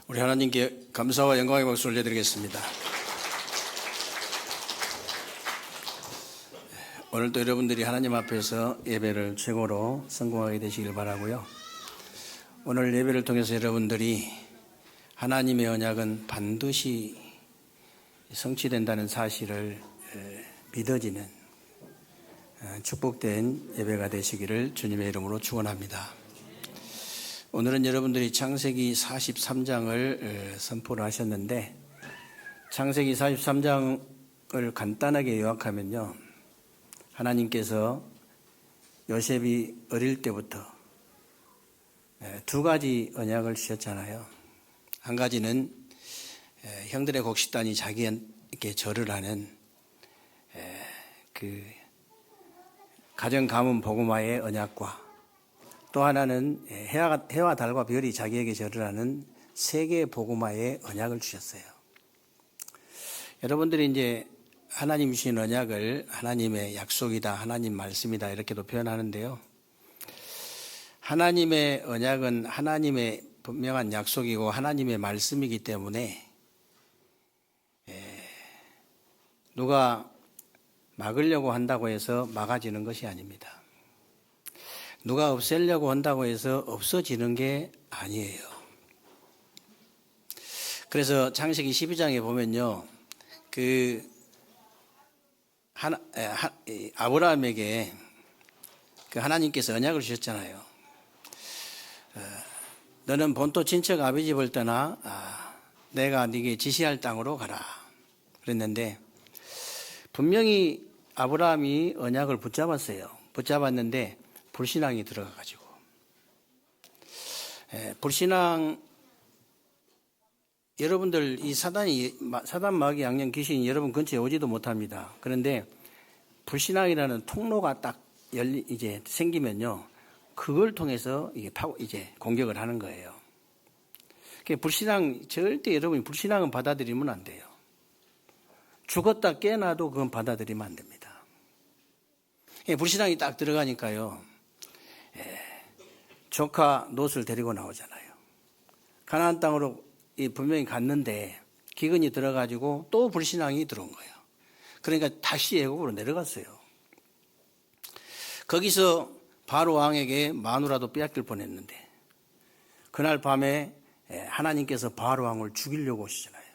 우리 하나님께 감사와 영광의 박수를 올려드리겠습니다. 오늘도 여러분들이 하나님 앞에서 예배를 최고로 성공하게 되시길 바라고요. 오늘 예배를 통해서 여러분들이 하나님의 언약은 반드시 성취된다는 사실을 믿어지는 축복된 예배가 되시기를 주님의 이름으로 축원합니다. 오늘은 여러분들이 창세기 43장을 선포를 하셨는데, 창세기 43장을 간단하게 요약하면요, 하나님께서 요셉이 어릴 때부터 두 가지 언약을 주셨잖아요. 한 가지는 형들의 곡식단이 자기에게 절을 하는 그 가정 가문 복음화의 언약과, 또 하나는 해와 달과 별이 자기에게 절을 하는 세계 복음화의 언약을 주셨어요. 여러분들이 이제 하나님 주신 언약을 하나님의 약속이다, 하나님 말씀이다 이렇게도 표현하는데요. 하나님의 언약은 하나님의 분명한 약속이고 하나님의 말씀이기 때문에 누가 막으려고 한다고 해서 막아지는 것이 아닙니다. 누가 없애려고 한다고 해서 없어지는 게 아니에요. 그래서 창세기 12장에 보면요, 아브라함에게 하나님께서 언약을 주셨잖아요. 너는 본토 친척 아비 집을 떠나 내가 네게 지시할 땅으로 가라 그랬는데, 분명히 아브라함이 언약을 붙잡았어요. 붙잡았는데 불신앙이 들어가가지고, 불신앙, 여러분들 이 사단 마귀 양령 귀신이 여러분 근처에 오지도 못합니다. 그런데 불신앙이라는 통로가 딱 이제 생기면요, 그걸 통해서 이제 공격을 하는 거예요. 불신앙, 절대 여러분이 불신앙은 받아들이면 안 돼요. 죽었다 깨어나도 그건 받아들이면 안 됩니다. 불신앙이 딱 들어가니까요, 조카 롯을 데리고 나오잖아요. 가나안 땅으로 분명히 갔는데 기근이 들어가지고 또 불신앙이 들어온 거예요. 그러니까 다시 애굽으로 내려갔어요. 거기서 바로 왕에게 마누라도 빼앗길 뻔했는데, 그날 밤에 하나님께서 바로 왕을 죽이려고 오시잖아요.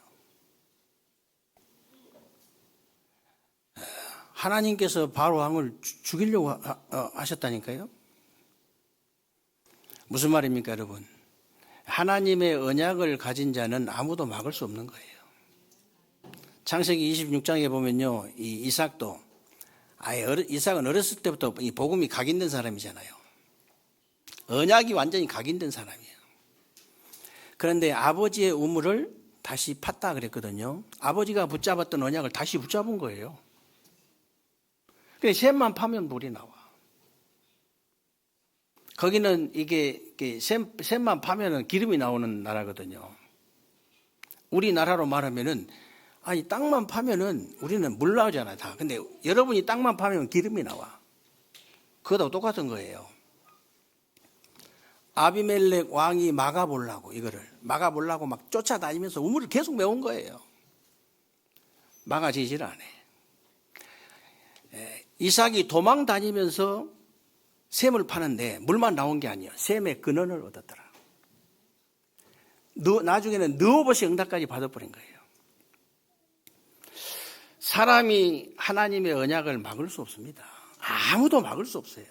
하나님께서 바로 왕을 죽이려고 하셨다니까요. 무슨 말입니까, 여러분? 하나님의 언약을 가진 자는 아무도 막을 수 없는 거예요. 창세기 26장에 보면요, 이삭은 어렸을 때부터 이 복음이 각인된 사람이잖아요. 언약이 완전히 각인된 사람이에요. 그런데 아버지의 우물을 다시 팠다 그랬거든요. 아버지가 붙잡았던 언약을 다시 붙잡은 거예요. 샘만 파면 물이 나와. 거기는 샘만 파면은 기름이 나오는 나라거든요. 우리나라로 말하면은, 땅만 파면은 우리는 물 나오잖아요, 다. 근데 여러분이 땅만 파면 기름이 나와. 그거하고 똑같은 거예요. 아비멜렉 왕이 막아보려고 막 쫓아다니면서 우물을 계속 메운 거예요. 막아지질 않아. 이삭이 도망 다니면서 샘을 파는데 물만 나온 게 아니에요. 샘의 근원을 얻었더라. 나중에는 느호봇이 응답까지 받아버린 거예요. 사람이 하나님의 언약을 막을 수 없습니다. 아무도 막을 수 없어요.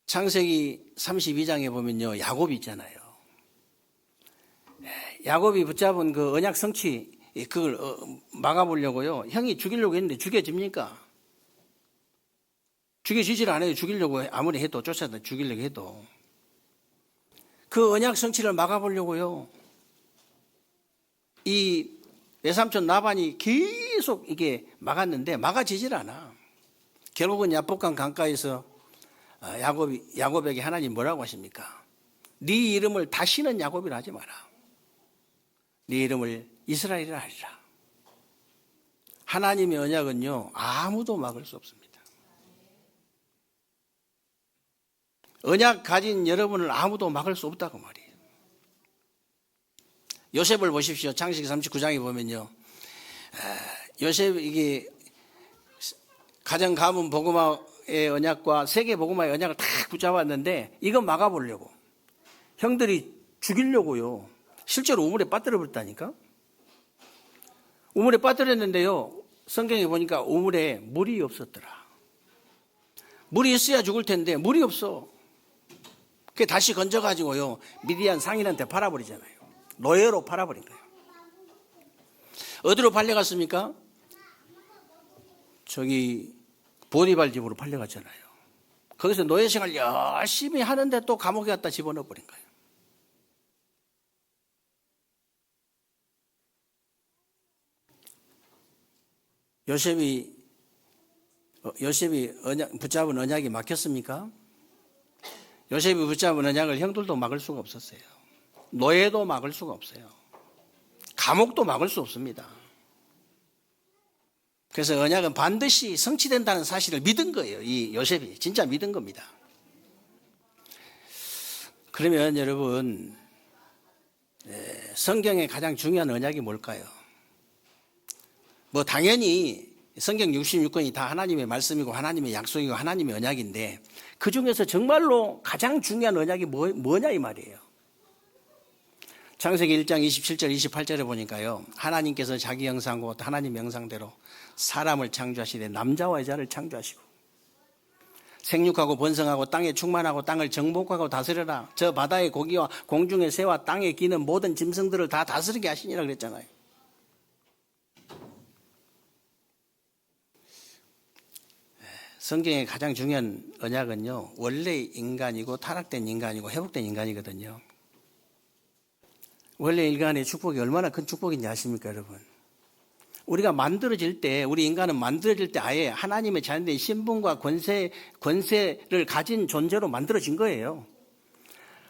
창세기 32장에 보면요, 야곱이 있잖아요. 야곱이 붙잡은 그 언약 성취, 그걸 막아보려고요, 형이 죽이려고 했는데 죽여집니까? 죽여지질 않아요. 죽이려고 아무리 해도, 쫓아다 죽이려고 해도. 그 언약 성취를 막아보려고요, 이 외삼촌 나반이 계속 이게 막았는데 막아지질 않아. 결국은 야복강 강가에서 야곱에게 하나님 뭐라고 하십니까? 네 이름을 다시는 야곱이라 하지 마라. 네 이름을 이스라엘이라 하리라. 하나님의 언약은요, 아무도 막을 수 없습니다. 언약 가진 여러분을 아무도 막을 수 없다고 말이에요. 요셉을 보십시오. 창세기 39장에 보면요. 요셉 이게 가정 가문 복음화의 언약과 세계 복음화의 언약을 다 붙잡았는데 이거 막아보려고 형들이 죽이려고요. 실제로 우물에 빠뜨려 버렸다니까. 우물에 빠뜨렸는데요. 성경에 보니까 우물에 물이 없었더라. 물이 있어야 죽을 텐데 물이 없어. 그게 다시 건져가지고요. 미디안 상인한테 팔아버리잖아요. 노예로 팔아버린 거예요. 어디로 팔려갔습니까? 저기 보디발 집으로 팔려갔잖아요. 거기서 노예 생활 열심히 하는데 또 감옥에 갖다 집어넣어버린 거예요. 요셉이 붙잡은 언약이 막혔습니까? 요셉이 붙잡은 언약을 형들도 막을 수가 없었어요. 노예도 막을 수가 없어요. 감옥도 막을 수 없습니다. 그래서 언약은 반드시 성취된다는 사실을 믿은 거예요. 이 요셉이 진짜 믿은 겁니다. 그러면 여러분, 성경의 가장 중요한 언약이 뭘까요? 뭐 당연히 성경 66권이 다 하나님의 말씀이고 하나님의 약속이고 하나님의 언약인데 그 중에서 정말로 가장 중요한 언약이 뭐냐 이 말이에요. 창세기 1장 27절 28절에 보니까요. 하나님께서 자기 형상과 하나님 형상대로 사람을 창조하시되 남자와 여자를 창조하시고 생육하고 번성하고 땅에 충만하고 땅을 정복하고 다스려라. 저 바다의 고기와 공중의 새와 땅에 기는 모든 짐승들을 다 다스리게 하시니라 그랬잖아요. 성경의 가장 중요한 언약은요. 원래 인간이고 타락된 인간이고 회복된 인간이거든요. 원래 인간의 축복이 얼마나 큰 축복인지 아십니까 여러분? 우리가 만들어질 때 우리 인간은 만들어질 때 아예 하나님의 자연된 신분과 권세를 가진 존재로 만들어진 거예요.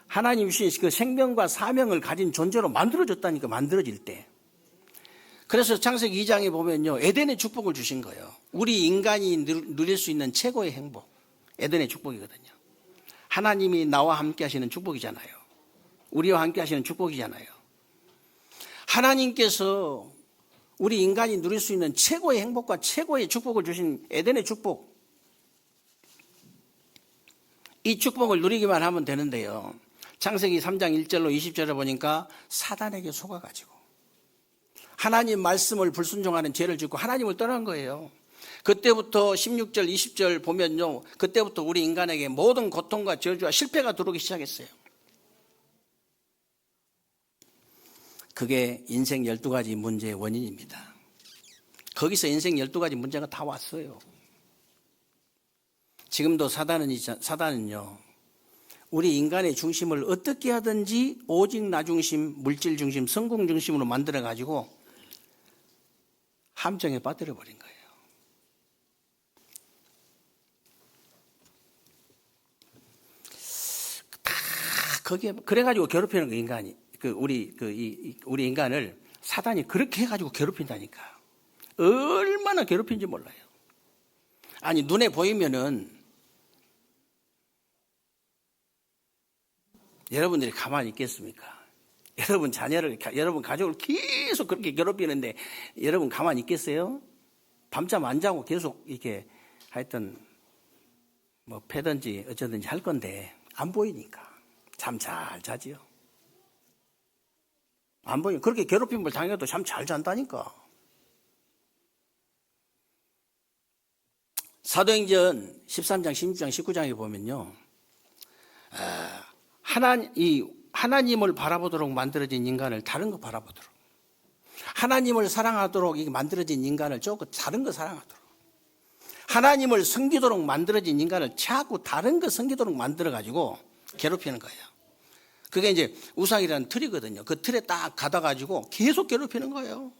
하나님 주신 그 생명과 사명을 가진 존재로 만들어졌다니까 만들어질 때. 그래서 창세기 2장에 보면요. 에덴의 축복을 주신 거예요. 우리 인간이 누릴 수 있는 최고의 행복. 에덴의 축복이거든요. 하나님이 나와 함께 하시는 축복이잖아요. 우리와 함께 하시는 축복이잖아요. 하나님께서 우리 인간이 누릴 수 있는 최고의 행복과 최고의 축복을 주신 에덴의 축복. 이 축복을 누리기만 하면 되는데요. 창세기 3장 1절로 20절에 보니까 사단에게 속아가지고 하나님 말씀을 불순종하는 죄를 짓고 하나님을 떠난 거예요. 그때부터 16절 20절 보면요. 그때부터 우리 인간에게 모든 고통과 저주와 실패가 들어오기 시작했어요. 그게 인생 12가지 문제의 원인입니다. 거기서 인생 12가지 문제가 다 왔어요. 지금도 사단은요. 우리 인간의 중심을 어떻게 하든지 오직 나 중심, 물질 중심, 성공 중심으로 만들어가지고 함정에 빠뜨려버린 거예요. 다 거기에 그래가지고 괴롭히는 거 인간이 우리 인간을 사단이 그렇게 해가지고 괴롭힌다니까. 얼마나 괴롭힌지 몰라요. 아니 눈에 보이면은 여러분들이 가만히 있겠습니까? 여러분 자녀를, 여러분 가족을 계속 그렇게 괴롭히는데 여러분 가만히 있겠어요? 밤잠 안 자고 계속 이렇게 하여튼 뭐 패든지 어쩌든지 할 건데 안 보이니까 잠 잘 자지요. 안 보이면 그렇게 괴롭힘을 당해도 잠 잘 잔다니까. 사도행전 13장, 16장, 19장에 보면요. 하나님을 바라보도록 만들어진 인간을 다른 거 바라보도록. 하나님을 사랑하도록 만들어진 인간을 조금 다른 거 사랑하도록. 하나님을 섬기도록 만들어진 인간을 자꾸 다른 거 섬기도록 만들어가지고 괴롭히는 거예요. 그게 이제 우상이라는 틀이거든요. 그 틀에 딱 가다가지고 계속 괴롭히는 거예요.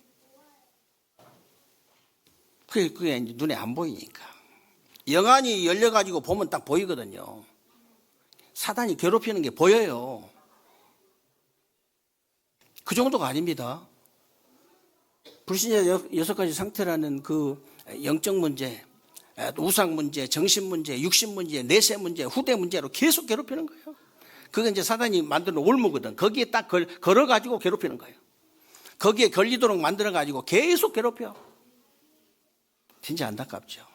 그게 이제 눈에 안 보이니까. 영안이 열려가지고 보면 딱 보이거든요. 사단이 괴롭히는 게 보여요. 그 정도가 아닙니다. 불신자 6가지 상태라는 그 영적 문제, 우상 문제, 정신 문제, 육신 문제, 내세 문제, 후대 문제로 계속 괴롭히는 거예요. 그게 이제 사단이 만드는 올무거든. 거기에 딱 걸어가지고 괴롭히는 거예요. 거기에 걸리도록 만들어가지고 계속 괴롭혀. 진짜 안타깝죠.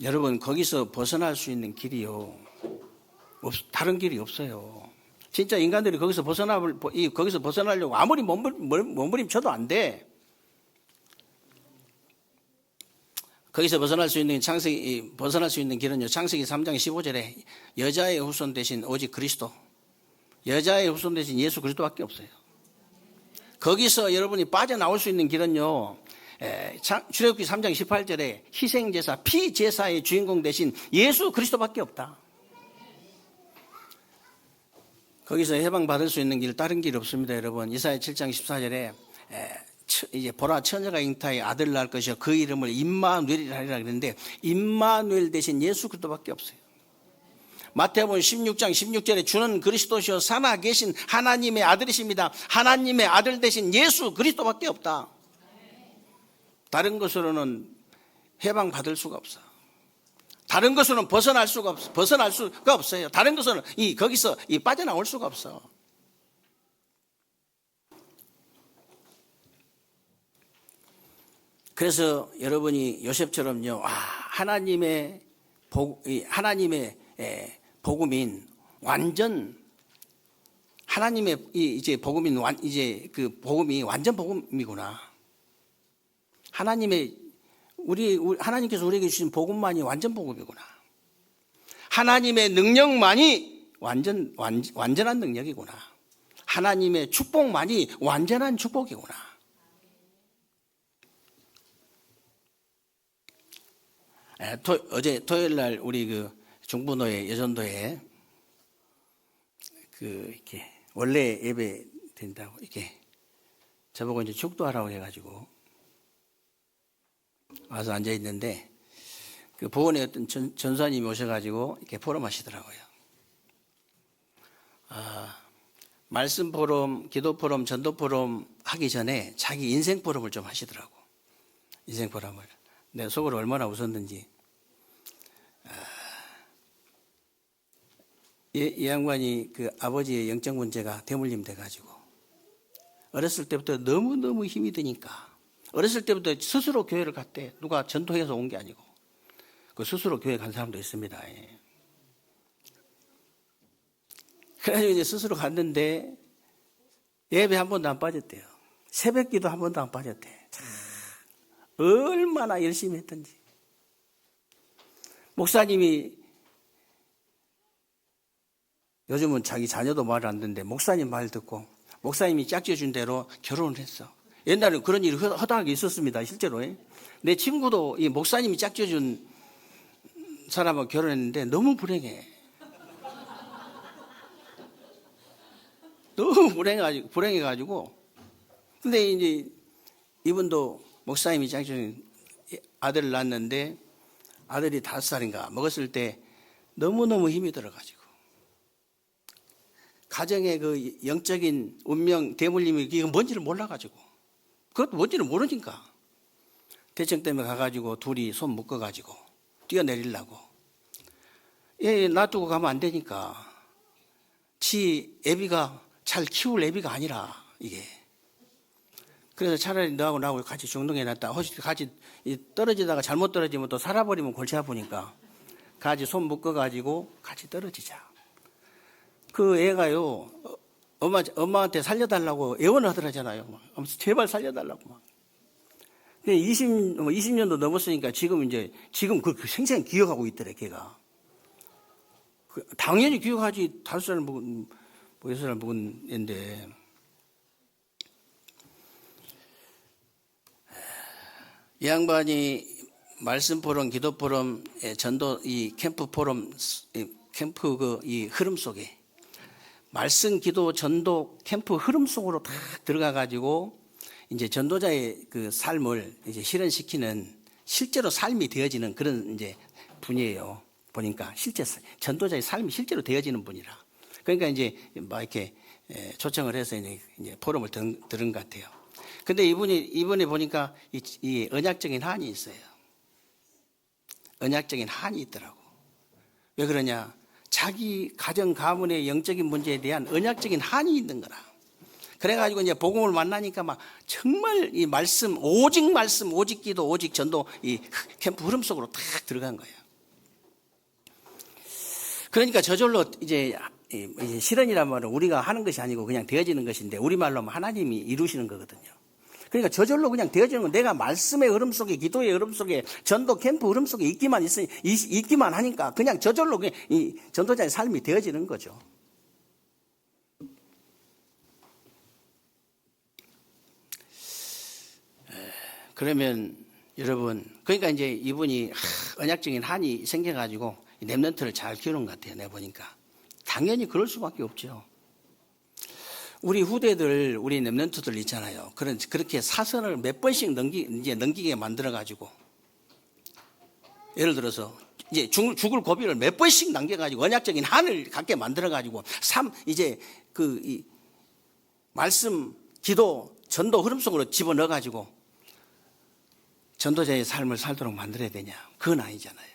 여러분, 거기서 벗어날 수 있는 길이요, 다른 길이 없어요. 진짜 인간들이 거기서 벗어나려고 아무리 몸부림쳐도 안 돼. 거기서 벗어날 수 있는 길은요, 창세기 3장 15절에 여자의 후손 대신 오직 그리스도, 여자의 후손 대신 예수 그리스도밖에 없어요. 거기서 여러분이 빠져나올 수 있는 길은요, 출애굽기 3장 18절에 희생제사, 피제사의 주인공 대신 예수 그리스도밖에 없다. 거기서 해방받을 수 있는 길, 다른 길 없습니다, 여러분. 이사야 7장 14절에 이제 보라, 처녀가 잉타에 아들을 낳을 것이요 그 이름을 임마누엘이라 하리라 그랬는데, 임마누엘 대신 예수 그리스도밖에 없어요. 마태복음 16장 16절에 주는 그리스도시요 살아계신 하나님의 아들이십니다. 하나님의 아들 대신 예수 그리스도밖에 없다. 다른 것으로는 해방받을 수가 없어. 다른 것으로는 벗어날 수가 없어요. 다른 것으로는 거기서 빠져나올 수가 없어. 그래서 여러분이 요셉처럼요, 하나님의 복음인 완전 하나님의 이제 복음인 이제 그 복음이 완전 복음이구나. 하나님께서 우리에게 주신 복음만이 완전 복음이구나. 하나님의 능력만이 완전한 능력이구나. 하나님의 축복만이 완전한 축복이구나. 어제 토요일 날 우리 그 중부노회 여전도에 이렇게 원래 예배 된다고 이렇게 저보고 이제 축도하라고 해가지고 와서 앉아 있는데, 그 보건의 어떤 전사님이 오셔가지고 이렇게 포럼 하시더라고요. 말씀 포럼, 기도 포럼, 전도 포럼 하기 전에 자기 인생 포럼을 좀 하시더라고. 인생 포럼을. 내 속으로 얼마나 웃었는지. 이 양반이 그 아버지의 영적 문제가 대물림 돼가지고 어렸을 때부터 너무너무 힘이 드니까 어렸을 때부터 스스로 교회를 갔대. 누가 전도해서 온 게 아니고 그 스스로 교회 간 사람도 있습니다. 그래가지고 이제 스스로 갔는데 예배 한 번도 안 빠졌대요. 새벽기도 한 번도 안 빠졌대. 얼마나 열심히 했던지. 목사님이 요즘은 자기 자녀도 말을 안 듣는데 목사님 말 듣고 목사님이 짝지어준 대로 결혼을 했어. 옛날에 그런 일이 허다하게 있었습니다, 실제로. 내 친구도 이 목사님이 짝지어준 사람하고 결혼했는데 너무 불행해. 너무 불행해가지고. 근데 이제 이분도 목사님이 짝지어준 아들을 낳았는데 아들이 5살인가 먹었을 때 너무너무 힘이 들어가지고 가정의 그 영적인 운명 대물림이 이게 뭔지를 몰라가지고, 그것도 뭔지를 모르니까 대청 때문에 가가지고 둘이 손 묶어가지고 뛰어내리려고. 놔두고 가면 안 되니까 지 애비가 잘 키울 애비가 아니라 이게. 그래서 차라리 너하고 나하고 같이 중동해놨다. 같이 떨어지다가 잘못 떨어지면 또 살아버리면 골치 아프니까 같이 손 묶어가지고 같이 떨어지자. 그 애가요, 엄마한테 살려달라고 애원을 하더라잖아요. 제발 살려달라고 막. 20년도 넘었으니까 지금 그 생생히 기억하고 있더래, 걔가. 당연히 기억하지. 5살 먹은, 6살 먹은 애인데. 이 양반이 말씀 포럼, 기도 포럼, 전도, 이 캠프 포럼, 캠프 이 흐름 속에 말씀, 기도, 전도, 캠프 흐름 속으로 딱 들어가가지고 이제 전도자의 그 삶을 이제 실현시키는 실제로 삶이 되어지는 그런 이제 분이에요. 보니까 실제 전도자의 삶이 실제로 되어지는 분이라. 그러니까 이제 막 이렇게 초청을 해서 이제 포럼을 들은 것 같아요. 근데 이번에 보니까 이 언약적인 한이 있어요. 언약적인 한이 있더라고. 왜 그러냐? 자기 가정 가문의 영적인 문제에 대한 언약적인 한이 있는 거라. 그래가지고 이제 복음을 만나니까 막 정말 이 말씀, 오직 기도, 오직 전도 이 캠프 흐름 속으로 탁 들어간 거예요. 그러니까 저절로 이제 실현이란 말은 우리가 하는 것이 아니고 그냥 되어지는 것인데 우리말로 하면 하나님이 이루시는 거거든요. 그러니까 저절로 그냥 되어지는 건 내가 말씀의 흐름 속에, 기도의 흐름 속에, 전도 캠프 흐름 속에 있기만 하니까 그냥 저절로 그냥 이 전도자의 삶이 되어지는 거죠. 그러면 여러분, 그러니까 이제 이분이 언약적인 한이 생겨가지고 렘넌트를 잘 키우는 것 같아요. 내가 보니까 당연히 그럴 수밖에 없죠. 우리 후대들, 우리 렘넌트들 있잖아요. 그렇게 사선을 몇 번씩 넘기게 만들어가지고, 예를 들어서 이제 죽을 고비를 몇 번씩 남겨가지고 언약적인 한을 갖게 만들어가지고 이제 이 말씀, 기도, 전도 흐름 속으로 집어넣어가지고 전도자의 삶을 살도록 만들어야 되냐? 그건 아니잖아요.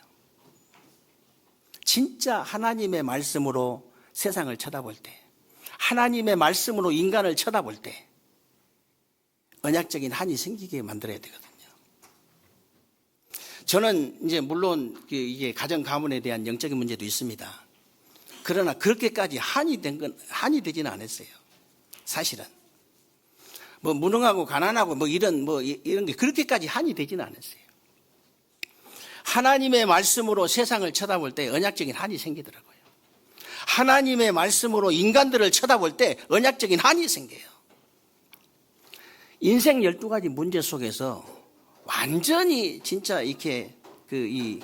진짜 하나님의 말씀으로 세상을 쳐다볼 때, 하나님의 말씀으로 인간을 쳐다볼 때 언약적인 한이 생기게 만들어야 되거든요. 저는 이제 물론 이게 가정 가문에 대한 영적인 문제도 있습니다. 그러나 그렇게까지 한이 되지는 않았어요. 사실은 뭐 무능하고 가난하고 이런 게 그렇게까지 한이 되지는 않았어요. 하나님의 말씀으로 세상을 쳐다볼 때 언약적인 한이 생기더라고요. 하나님의 말씀으로 인간들을 쳐다볼 때 언약적인 한이 생겨요. 인생 12가지 문제 속에서 완전히 진짜 이렇게 이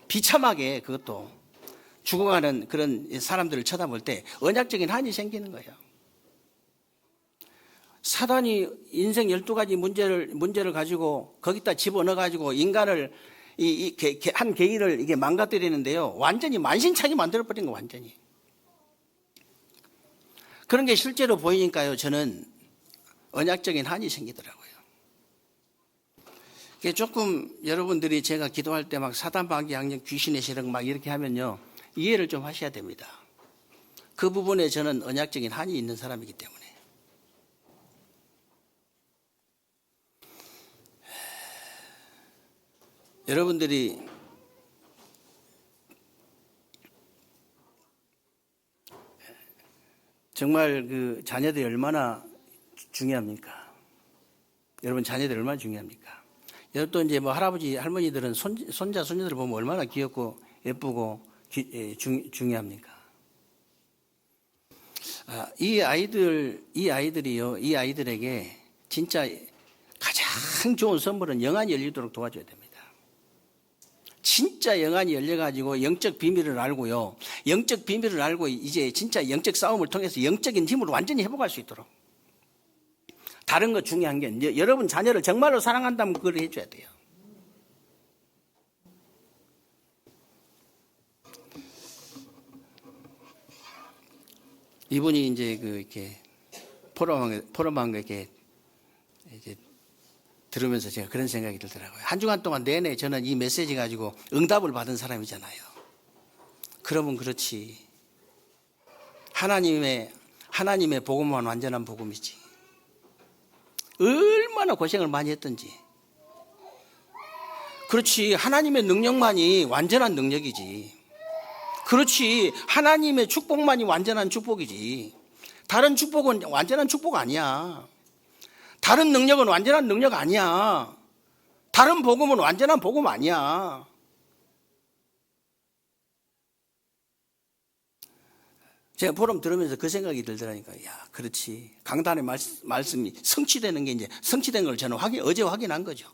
비참하게 그것도 죽어가는 그런 사람들을 쳐다볼 때 언약적인 한이 생기는 거예요. 사단이 인생 12가지 문제를 가지고 거기다 집어넣어가지고 인간을 한 개인을 이게 망가뜨리는데요. 완전히 만신창이 만들어버린 거 완전히. 그런 게 실제로 보이니까요. 저는 언약적인 한이 생기더라고요. 조금 여러분들이 제가 기도할 때 막 사단 방귀 양력 귀신의 세력 막 이렇게 하면요. 이해를 좀 하셔야 됩니다. 그 부분에 저는 언약적인 한이 있는 사람이기 때문에. 여러분들이 정말 그 자녀들이 얼마나 중요합니까? 여러분 자녀들이 얼마나 중요합니까? 여러분 또 이제 할아버지 할머니들은 손자 손녀들 보면 얼마나 귀엽고 예쁘고 중요합니까? 이 아이들에게 진짜 가장 좋은 선물은 영안이 열리도록 도와줘야 됩니다. 진짜 영안이 열려가지고 영적 비밀을 알고요. 영적 비밀을 알고 이제 진짜 영적 싸움을 통해서 영적인 힘을 완전히 회복할 수 있도록. 다른 거 중요한 게 여러분 자녀를 정말로 사랑한다면 그걸 해줘야 돼요. 이분이 이제 이렇게 포럼한 거 이렇게 들으면서 제가 그런 생각이 들더라고요. 한 주간 동안 내내 저는 이 메시지 가지고 응답을 받은 사람이잖아요. 그러면 그렇지. 하나님의 복음만 완전한 복음이지. 얼마나 고생을 많이 했던지. 그렇지. 하나님의 능력만이 완전한 능력이지. 그렇지. 하나님의 축복만이 완전한 축복이지. 다른 축복은 완전한 축복 아니야. 다른 능력은 완전한 능력 아니야. 다른 복음은 완전한 복음 아니야. 제가 포럼 들으면서 그 생각이 들더라니까. 야, 그렇지. 강단의 말씀이 성취되는 게 이제 성취된 걸 저는 어제 확인한 거죠.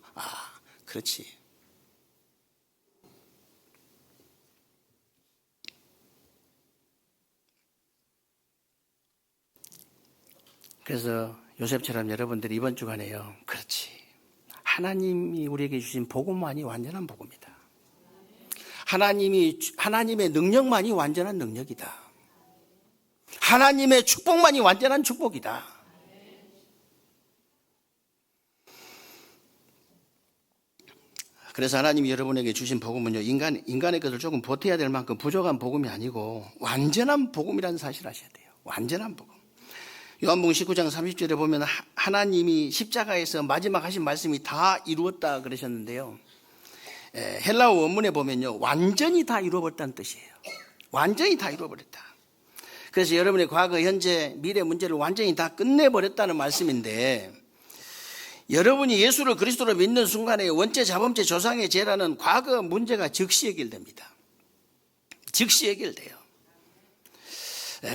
그렇지. 그래서 요셉처럼 여러분들이 이번 주간에요. 그렇지. 하나님이 우리에게 주신 복음만이 완전한 복음이다. 하나님의 능력만이 완전한 능력이다. 하나님의 축복만이 완전한 축복이다. 그래서 하나님이 여러분에게 주신 복음은요, 인간의 것을 조금 보태야 될 만큼 부족한 복음이 아니고 완전한 복음이라는 사실을 아셔야 돼요. 완전한 복음. 요한복음 19장 30절에 보면 하나님이 십자가에서 마지막 하신 말씀이 다 이루었다 그러셨는데요. 헬라어 원문에 보면요, 완전히 다 이루어버렸다는 뜻이에요. 완전히 다 이루어버렸다. 그래서 여러분의 과거, 현재, 미래 문제를 완전히 다 끝내버렸다는 말씀인데, 여러분이 예수를 그리스도로 믿는 순간에 원죄, 자범죄, 조상의 죄라는 과거 문제가 즉시 해결됩니다. 즉시 해결돼요.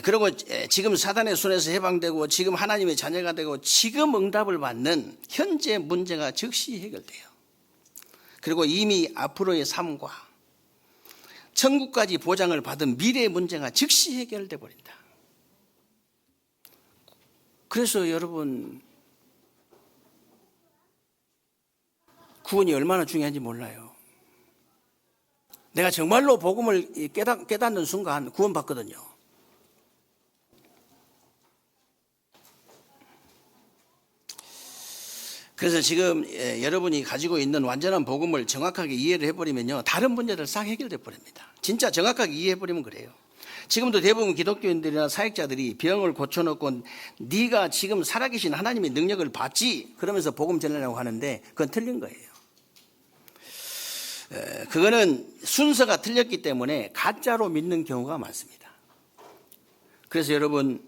그리고 지금 사단의 손에서 해방되고 지금 하나님의 자녀가 되고 지금 응답을 받는 현재 문제가 즉시 해결돼요. 그리고 이미 앞으로의 삶과 천국까지 보장을 받은 미래의 문제가 즉시 해결돼 버린다. 그래서 여러분, 구원이 얼마나 중요한지 몰라요. 내가 정말로 복음을 깨닫는 순간 구원받거든요. 그래서 지금 여러분이 가지고 있는 완전한 복음을 정확하게 이해를 해버리면요, 다른 문제들 싹 해결돼 버립니다. 진짜 정확하게 이해해버리면 그래요. 지금도 대부분 기독교인들이나 사역자들이 병을 고쳐놓고 네가 지금 살아계신 하나님의 능력을 받지 그러면서 복음 전하려고 하는데 그건 틀린 거예요. 그거는 순서가 틀렸기 때문에 가짜로 믿는 경우가 많습니다. 그래서 여러분,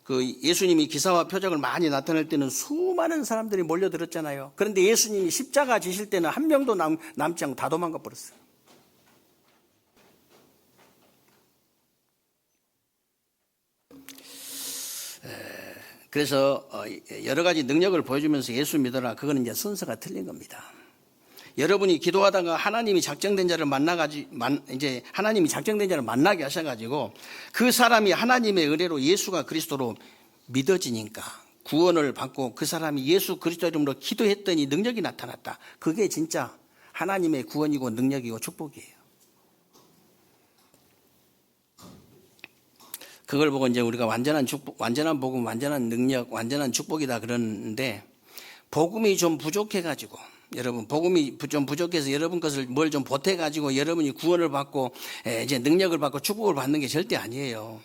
그 예수님이 기사와 표적을 많이 나타낼 때는 수많은 사람들이 몰려들었잖아요. 그런데 예수님이 십자가 지실 때는 한 명도 남지 않고 다 도망가 버렸어요. 그래서 여러 가지 능력을 보여주면서 예수 믿어라, 그거는 이제 순서가 틀린 겁니다. 여러분이 기도하다가 하나님이 작정된 자를 이제 하나님이 작정된 자를 만나게 하셔가지고 그 사람이 하나님의 은혜로 예수가 그리스도로 믿어지니까 구원을 받고 그 사람이 예수 그리스도 이름으로 기도했더니 능력이 나타났다. 그게 진짜 하나님의 구원이고 능력이고 축복이에요. 그걸 보고 이제 우리가 완전한 축복, 완전한 복음, 완전한 능력, 완전한 축복이다 그러는데, 복음이 좀 부족해가지고, 여러분, 복음이 좀 부족해서 여러분 것을 뭘 좀 보태가지고 여러분이 구원을 받고 이제 능력을 받고 축복을 받는 게 절대 아니에요.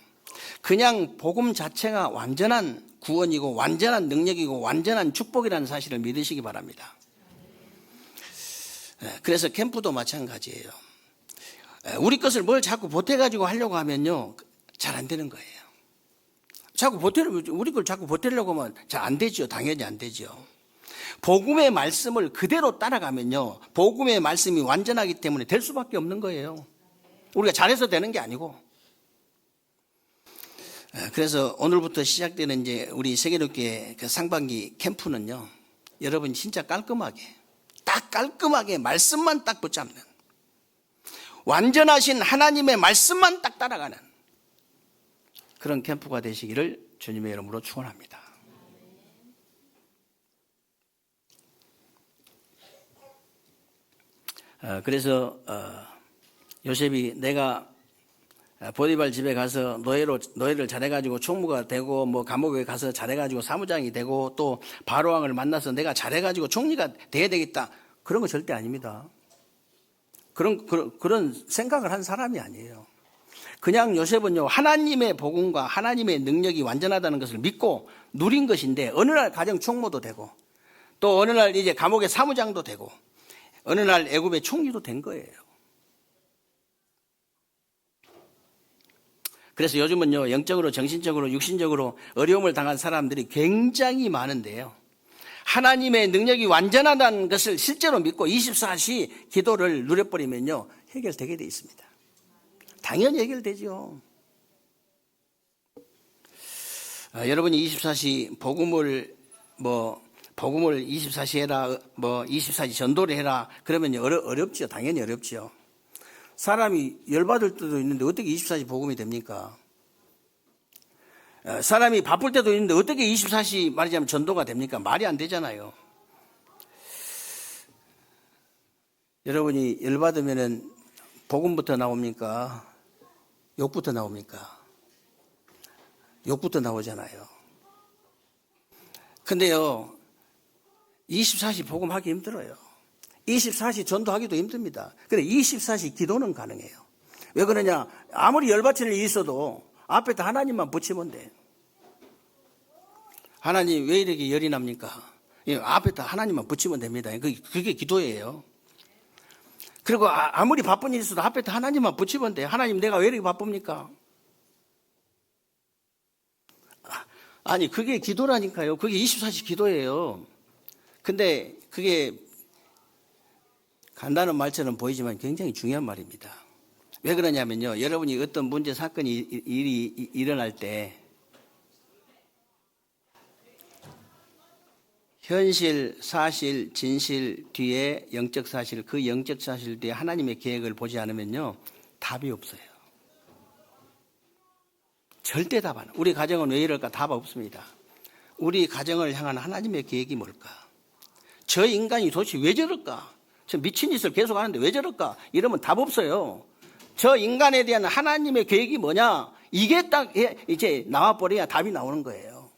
그냥 복음 자체가 완전한 구원이고 완전한 능력이고 완전한 축복이라는 사실을 믿으시기 바랍니다. 그래서 캠프도 마찬가지예요. 우리 것을 뭘 자꾸 보태가지고 하려고 하면요, 잘 안 되는 거예요. 우리 걸 자꾸 보태려고 하면 잘 안 되죠. 당연히 안 되죠. 복음의 말씀을 그대로 따라가면요, 복음의 말씀이 완전하기 때문에 될 수밖에 없는 거예요. 우리가 잘해서 되는 게 아니고. 그래서 오늘부터 시작되는 이제 우리 세계롭게 그 상반기 캠프는요, 여러분 진짜 깔끔하게 말씀만 딱 붙잡는, 완전하신 하나님의 말씀만 딱 따라가는 그런 캠프가 되시기를 주님의 이름으로 축원합니다. 그래서 요셉이 내가 보디발 집에 가서 노예를 잘해가지고 총무가 되고 뭐 감옥에 가서 잘해가지고 사무장이 되고 또 바로왕을 만나서 내가 잘해가지고 총리가 돼야 되겠다, 그런 거 절대 아닙니다. 그런 생각을 한 사람이 아니에요. 그냥 요셉은요, 하나님의 복음과 하나님의 능력이 완전하다는 것을 믿고 누린 것인데, 어느 날 가정 총무도 되고 또 어느 날 이제 감옥의 사무장도 되고 어느 날 애굽의 총리도 된 거예요. 그래서 요즘은요, 영적으로, 정신적으로, 육신적으로 어려움을 당한 사람들이 굉장히 많은데요, 하나님의 능력이 완전하다는 것을 실제로 믿고 24시 기도를 누려버리면요, 해결되게 돼 있습니다. 당연히 해결되죠. 여러분이 24시 복음을 24시 해라, 24시 전도를 해라 그러면 어렵죠. 당연히 어렵죠. 사람이 열받을 때도 있는데 어떻게 24시 복음이 됩니까? 사람이 바쁠 때도 있는데 어떻게 24시 말하자면 전도가 됩니까? 말이 안 되잖아요. 여러분이 열받으면은 복음부터 나옵니까? 욕부터 나옵니까? 욕부터 나오잖아요. 근데요, 24시 복음하기 힘들어요. 24시 전도하기도 힘듭니다. 그래 24시 기도는 가능해요. 왜 그러냐? 아무리 열받칠 일이 있어도 앞에다 하나님만 붙이면 돼. 하나님 왜 이렇게 열이 납니까? 앞에다 하나님만 붙이면 됩니다. 그게 기도예요. 그리고 아무리 바쁜 일이 있어도 앞에다 하나님만 붙이면 돼. 하나님 내가 왜 이렇게 바쁩니까? 아니 그게 기도라니까요. 그게 24시 기도예요. 근데 그게 간단한 말처럼 보이지만 굉장히 중요한 말입니다. 왜 그러냐면요. 여러분이 어떤 문제, 사건이, 일이 일어날 때 현실, 사실, 진실 뒤에 영적 사실, 그 영적 사실 뒤에 하나님의 계획을 보지 않으면요. 답이 없어요. 절대 답 안. 우리 가정은 왜 이럴까? 답 없습니다. 우리 가정을 향한 하나님의 계획이 뭘까? 저 인간이 도대체 왜 저럴까? 저 미친 짓을 계속 하는데 왜 저럴까? 이러면 답 없어요. 저 인간에 대한 하나님의 계획이 뭐냐? 이게 딱 이제 나와버려야 답이 나오는 거예요.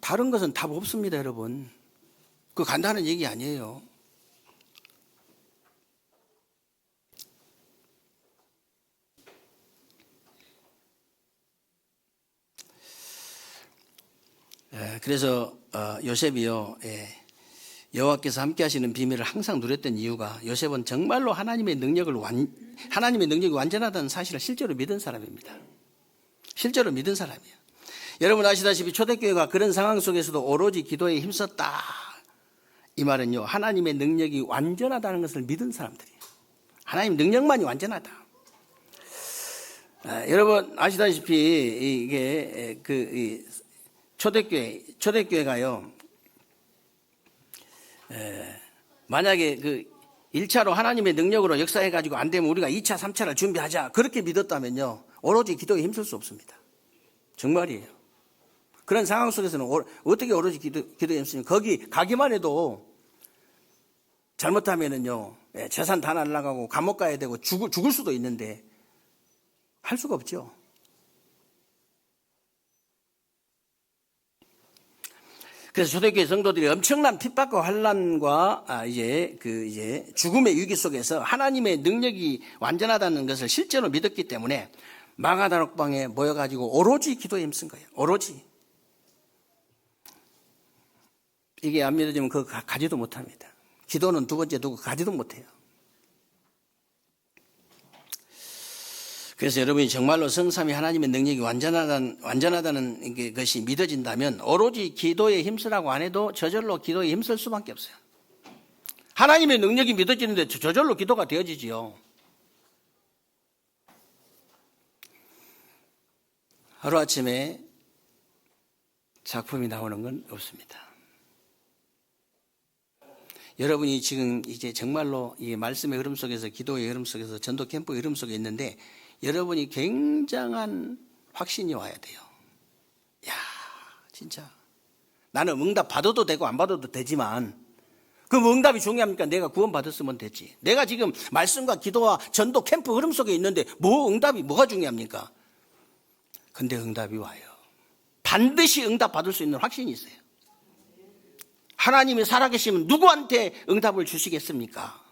다른 것은 답 없습니다, 여러분. 그 간단한 얘기 아니에요. 그래서 요셉이요. 여호와께서 함께 하시는 비밀을 항상 누렸던 이유가 요셉은 정말로 하나님의 능력이 완전하다는 사실을 실제로 믿은 사람입니다. 실제로 믿은 사람이에요. 여러분 아시다시피 초대교회가 그런 상황 속에서도 오로지 기도에 힘썼다. 이 말은요. 하나님의 능력이 완전하다는 것을 믿은 사람들이에요. 하나님 능력만이 완전하다. 여러분 아시다시피 이게 초대교회가요. 만약에 1차로 하나님의 능력으로 역사해가지고 안 되면 우리가 2차, 3차를 준비하자. 그렇게 믿었다면요. 오로지 기도에 힘쓸 수 없습니다. 정말이에요. 그런 상황 속에서는 어떻게 오로지 기도에 힘쓰냐. 거기 가기만 해도 잘못하면은요. 재산 다 날아가고 감옥 가야 되고 죽을 수도 있는데 할 수가 없죠. 그래서 초대교회 성도들이 엄청난 핍박과 환난과 이제 죽음의 위기 속에서 하나님의 능력이 완전하다는 것을 실제로 믿었기 때문에 마가다락방에 모여가지고 오로지 기도에 힘쓴 거예요. 오로지. 이게 안 믿어지면 그거 가지도 못합니다. 기도는 두 번째 두고 가지도 못해요. 그래서 여러분이 정말로 성삼위 하나님의 능력이 완전하다는 것이 믿어진다면 오로지 기도에 힘쓰라고 안 해도 저절로 기도에 힘쓸 수밖에 없어요. 하나님의 능력이 믿어지는데 저절로 기도가 되어지지요. 하루아침에 작품이 나오는 건 없습니다. 여러분이 지금 이제 정말로 이 말씀의 흐름 속에서 기도의 흐름 속에서 전도 캠프의 흐름 속에 있는데 여러분이 굉장한 확신이 와야 돼요. 야, 진짜 나는 응답 받아도 되고 안 받아도 되지만 그럼 응답이 중요합니까? 내가 구원 받았으면 됐지. 내가 지금 말씀과 기도와 전도 캠프 흐름 속에 있는데 응답이 뭐가 중요합니까? 근데 응답이 와요. 반드시 응답 받을 수 있는 확신이 있어요. 하나님이 살아계시면 누구한테 응답을 주시겠습니까?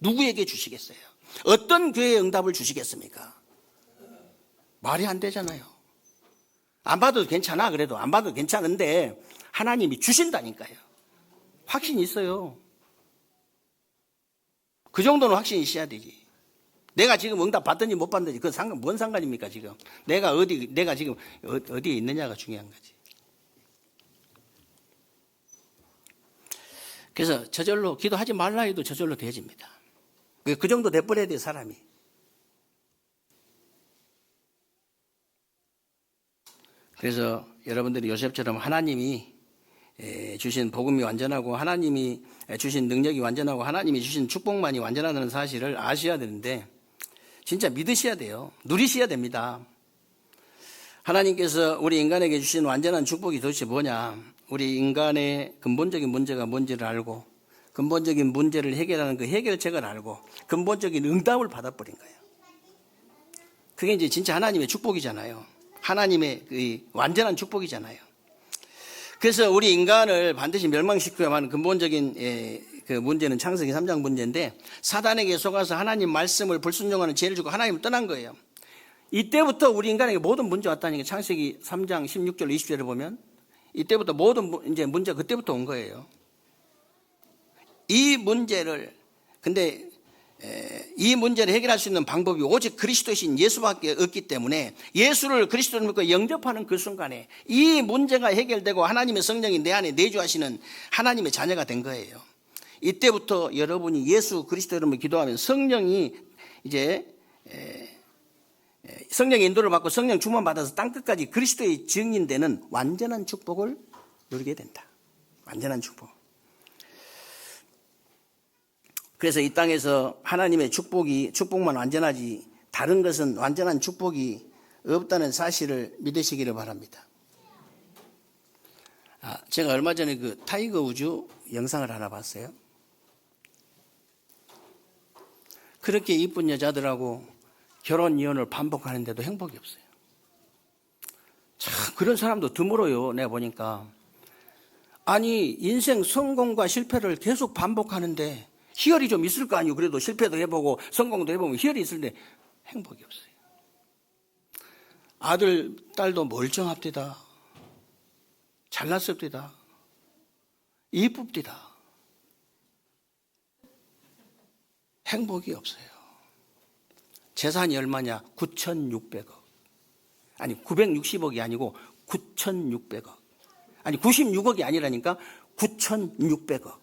누구에게 주시겠어요? 어떤 교회에 응답을 주시겠습니까? 말이 안 되잖아요. 안 받아도 괜찮아. 그래도 안 받아도 괜찮은데 하나님이 주신다니까요. 확신이 있어요. 그 정도는 확신이 있어야 되지. 내가 지금 응답 받든지 못 받든지 뭔 상관입니까 지금? 내가 지금 어디에 있느냐가 중요한 거지. 그래서 저절로 기도하지 말라 해도 저절로 되어집니다. 그 정도 돼버려야 돼요, 사람이. 그래서 여러분들이 요셉처럼 하나님이 주신 복음이 완전하고 하나님이 주신 능력이 완전하고 하나님이 주신 축복만이 완전하다는 사실을 아셔야 되는데 진짜 믿으셔야 돼요. 누리셔야 됩니다. 하나님께서 우리 인간에게 주신 완전한 축복이 도대체 뭐냐? 우리 인간의 근본적인 문제가 뭔지를 알고 근본적인 문제를 해결하는 그 해결책을 알고 근본적인 응답을 받아버린 거예요. 그게 이제 진짜 하나님의 축복이잖아요. 하나님의 그 완전한 축복이잖아요. 그래서 우리 인간을 반드시 멸망시켜야만 하는 근본적인 그 문제는 창세기 3장 문제인데 사단에게 속아서 하나님 말씀을 불순종하는 죄를 주고 하나님을 떠난 거예요. 이때부터 우리 인간에게 모든 문제가 왔다니까. 창세기 3장 16절 20절에 보면 이때부터 모든 이제 문제가 그때부터 온 거예요. 이 문제를 근데 이 문제를 해결할 수 있는 방법이 오직 그리스도이신 예수밖에 없기 때문에 예수를 그리스도를 믿고 영접하는 그 순간에 이 문제가 해결되고 하나님의 성령이 내 안에 내주하시는 하나님의 자녀가 된 거예요. 이때부터 여러분이 예수 그리스도 이름으로 기도하면 성령이 이제 성령의 인도를 받고 성령 충만 받아서 땅끝까지 그리스도의 증인되는 완전한 축복을 누리게 된다. 완전한 축복. 그래서 이 땅에서 하나님의 축복만 완전하지 다른 것은 완전한 축복이 없다는 사실을 믿으시기를 바랍니다. 제가 얼마 전에 그 타이거 우즈 영상을 하나 봤어요. 그렇게 이쁜 여자들하고 결혼 이혼을 반복하는데도 행복이 없어요. 참 그런 사람도 드물어요. 내가 보니까. 아니 인생 성공과 실패를 계속 반복하는데 희열이 좀 있을 거 아니에요. 그래도 실패도 해보고 성공도 해보면 희열이 있을 때 행복이 없어요. 아들, 딸도 멀쩡합디다. 잘났습디다. 이쁩디다. 행복이 없어요. 재산이 얼마냐? 9,600억. 아니 960억이 아니고 9,600억. 아니 96억이 아니라니까 9,600억.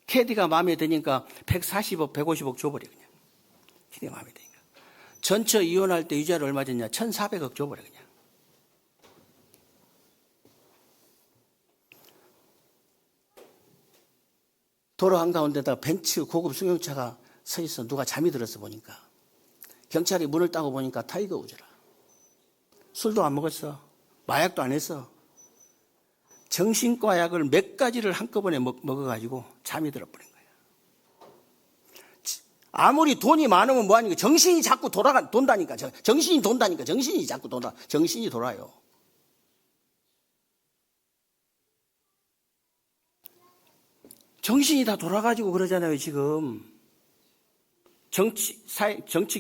캐디가 마음에 드니까 140억, 150억 줘버려 그냥. 캐디가 마음에 드니까. 전처 이혼할 때 이자를 얼마 줬냐? 1,400억 줘버려 그냥. 도로 한가운데다 벤츠 고급 승용차가 서 있어. 누가 잠이 들었어 보니까. 경찰이 문을 따고 보니까 타이거 우즈라. 술도 안 먹었어. 마약도 안 했어. 정신과 약을 몇 가지를 한꺼번에 먹어가지고 잠이 들어버린 거예요. 아무리 돈이 많으면 뭐하니까 정신이 자꾸 돈다니까. 정신이 돈다니까. 정신이 자꾸 돈다. 정신이 돌아요. 정신이 다 돌아가지고 그러잖아요, 지금. 정치,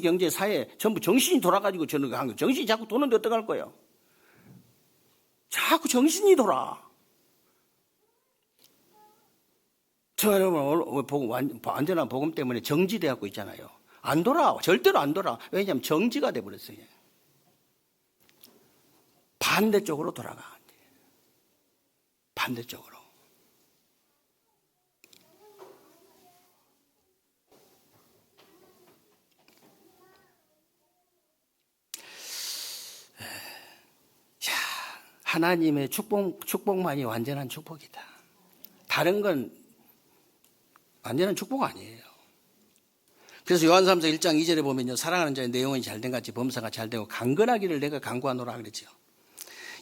경제, 사회 전부 정신이 돌아가지고 저는 한 거. 정신이 자꾸 도는데 어떡할 거예요? 자꾸 정신이 돌아. 저 여러분 완전한 복음 때문에 정지되고 있잖아요. 안 돌아. 절대로 안 돌아. 왜냐하면 정지가 돼버렸어요. 반대쪽으로 돌아가. 반대쪽으로. 하나님의 축복만이 완전한 축복이다. 다른 건 완전한 축복 아니에요. 그래서 요한삼서 1장 2절에 보면요. 사랑하는 자의 내용이 잘된 같이 범사가 잘되고 강건하기를 내가 간구하노라 그랬죠.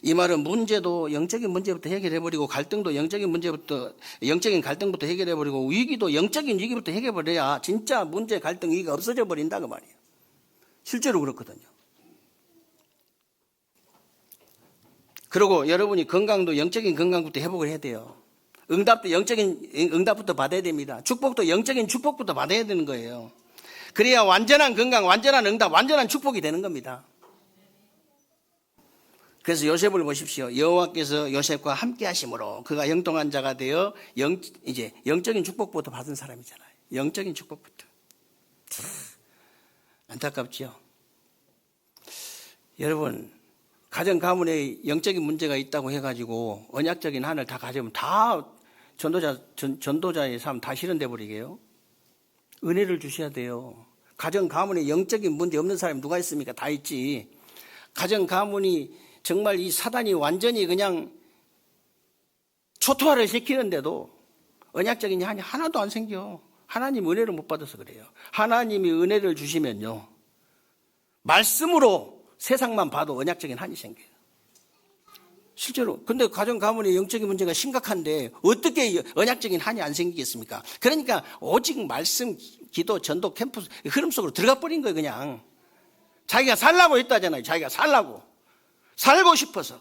이 말은 문제도 영적인 문제부터 해결해버리고 갈등도 영적인 갈등부터 해결해버리고 위기도 영적인 위기부터 해결해버려야 진짜 문제, 갈등, 위기가 없어져 버린다 그 말이에요. 실제로 그렇거든요. 그리고 여러분이 건강도 영적인 건강부터 회복을 해야 돼요. 응답도 영적인 응답부터 받아야 됩니다. 축복도 영적인 축복부터 받아야 되는 거예요. 그래야 완전한 건강, 완전한 응답, 완전한 축복이 되는 겁니다. 그래서 요셉을 보십시오. 여호와께서 요셉과 함께 하심으로 그가 형통한 자가 되어 이제 영적인 축복부터 받은 사람이잖아요. 영적인 축복부터. 안타깝죠. 여러분, 가정 가문에 영적인 문제가 있다고 해가지고 언약적인 한을 다 가지면 다 전도자의 삶 다 실현돼 버리게요. 은혜를 주셔야 돼요. 가정 가문에 영적인 문제 없는 사람이 누가 있습니까? 다 있지. 가정 가문이 정말 이 사단이 완전히 그냥 초토화를 시키는데도 언약적인 한이 하나도 안 생겨. 하나님 은혜를 못 받아서 그래요. 하나님이 은혜를 주시면요. 말씀으로 세상만 봐도 언약적인 한이 생겨요. 실제로. 근데 가정 가문의 영적인 문제가 심각한데 어떻게 언약적인 한이 안 생기겠습니까? 그러니까 오직 말씀, 기도, 전도, 캠프 흐름 속으로 들어가 버린 거예요, 그냥. 자기가 살라고 했다잖아요. 자기가 살고 싶어서.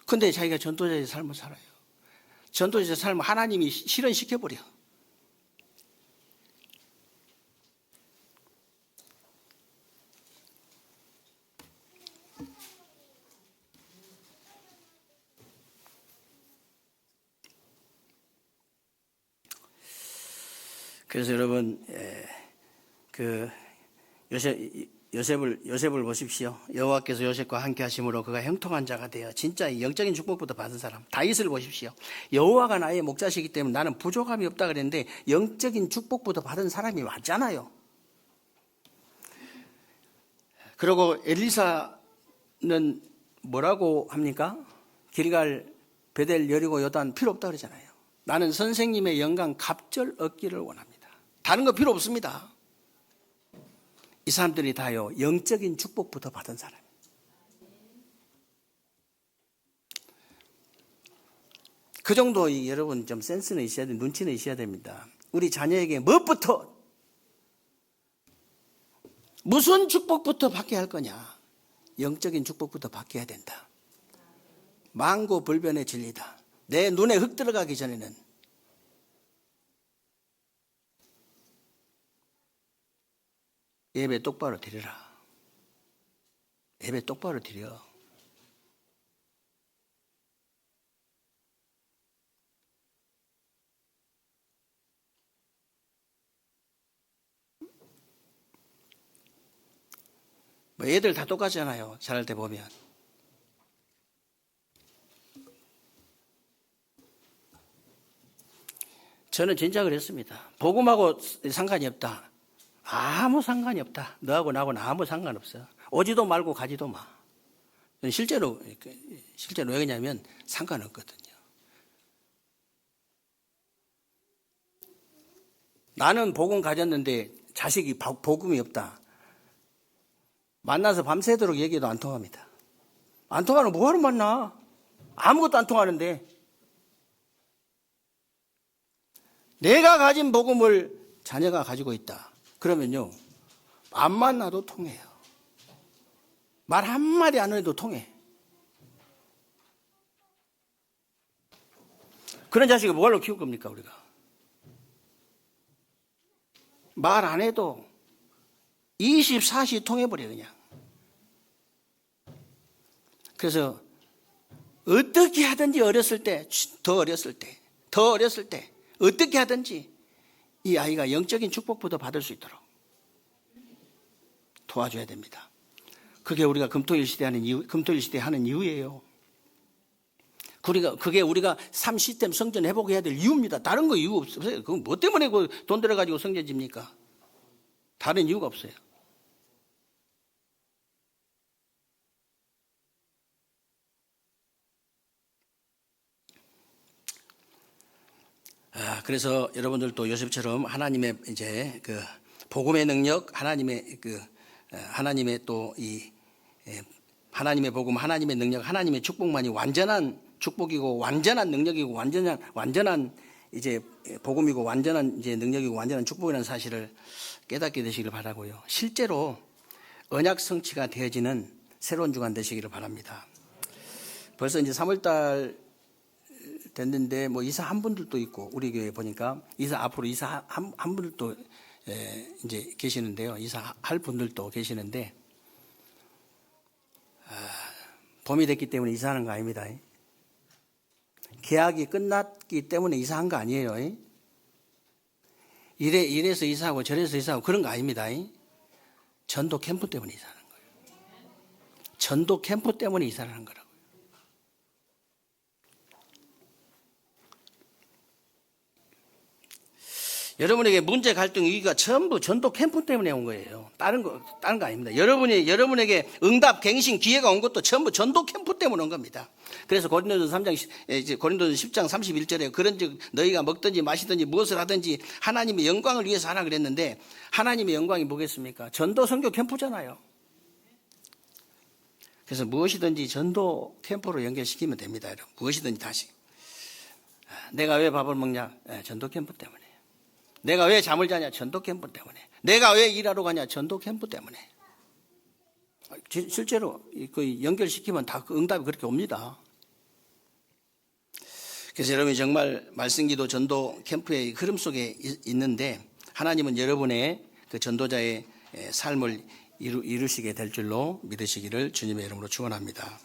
근데 자기가 전도자의 삶을 살아요. 전도자의 삶을 하나님이 실현시켜버려. 그래서 여러분, 그 요셉을 보십시오. 여호와께서 요셉과 함께 하심으로 그가 형통한 자가 되어 진짜 영적인 축복부터 받은 사람. 다윗을 보십시오. 여호와가 나의 목자시기 때문에 나는 부족함이 없다 그랬는데 영적인 축복부터 받은 사람이 맞잖아요. 그리고 엘리사는 뭐라고 합니까? 길갈, 베델, 여리고, 요단 필요 없다 그러잖아요. 나는 선생님의 영광 갑절 얻기를 원합니다. 다른 거 필요 없습니다. 이 사람들이 다요, 영적인 축복부터 받은 사람이에요. 그 정도 여러분 좀 센스는 있어야 돼요. 눈치는 있어야 됩니다. 우리 자녀에게 무엇부터, 무슨 축복부터 받게 할 거냐? 영적인 축복부터 받게 해야 된다. 만고불변의 진리다. 내 눈에 흙 들어가기 전에는 예배 똑바로 드려라. 예배 똑바로 드려. 뭐 애들 다 똑같잖아요. 자랄 때 보면. 저는 진짜 그랬습니다. 복음하고 상관이 없다. 아무 상관이 없다. 너하고 나하고는 아무 상관없어. 오지도 말고 가지도 마. 실제로 왜 그러냐면 상관없거든요. 나는 복음 가졌는데 자식이 복음이 없다. 만나서 밤새도록 얘기해도 안 통합니다. 안 통하면 뭐하러 만나? 아무것도 안 통하는데. 내가 가진 복음을 자녀가 가지고 있다. 그러면요, 안 만나도 통해요. 말 한마디 안 해도 통해. 그런 자식을 뭘로 키울 겁니까, 우리가? 말 안 해도 24시 통해버려, 그냥. 그래서 어떻게 하든지 더 어렸을 때, 어떻게 하든지 이 아이가 영적인 축복부터 받을 수 있도록 도와줘야 됩니다. 그게 우리가 금토일 시대 하는 이유예요. 그게 우리가 3시스템 성전 회복해야 될 이유입니다. 다른 거 이유 없어요. 그건 뭐 때문에 돈 들어가지고 성전 집니까? 다른 이유가 없어요. 그래서 여러분들도 요셉처럼 하나님의 이제 그 복음의 능력, 하나님의 또 이 하나님의 복음, 하나님의 능력, 하나님의 축복만이 완전한 축복이고 완전한 능력이고 완전한 이제 복음이고 완전한 이제 능력이고 완전한 축복이라는 사실을 깨닫게 되시길 바라고요. 실제로 언약 성취가 되어지는 새로운 주간 되시기를 바랍니다. 벌써 이제 3월달 됐는데 뭐 이사 한 분들도 있고 우리 교회 보니까 앞으로 이사 한 분들도 이제 계시는데요. 이사할 분들도 계시는데 봄이 됐기 때문에 이사하는 거 아닙니다. 계약이 끝났기 때문에 이사한 거 아니에요. 이래서 이사하고 저래서 이사하고 그런 거 아닙니다. 전도 캠프 때문에 이사하는 거예요. 전도 캠프 때문에 이사를 하는 거라고. 여러분에게 문제, 갈등, 위기가 전부 전도 캠프 때문에 온 거예요. 다른 거 아닙니다. 여러분에게 응답, 갱신, 기회가 온 것도 전부 전도 캠프 때문에 온 겁니다. 그래서 고린도전서 10장 31절에 그런즉 너희가 먹든지 마시든지 무엇을 하든지 하나님의 영광을 위해서 하라 그랬는데 하나님의 영광이 뭐겠습니까? 전도 선교 캠프잖아요. 그래서 무엇이든지 전도 캠프로 연결시키면 됩니다. 여러분. 무엇이든지 다시. 내가 왜 밥을 먹냐? 전도 캠프 때문에. 내가 왜 잠을 자냐? 전도 캠프 때문에. 내가 왜 일하러 가냐? 전도 캠프 때문에. 실제로 그 연결시키면 다 응답이 그렇게 옵니다. 그래서 여러분이 정말 말씀기도 전도 캠프의 흐름 속에 있는데 하나님은 여러분의 그 전도자의 삶을 이루시게 될 줄로 믿으시기를 주님의 이름으로 축원합니다.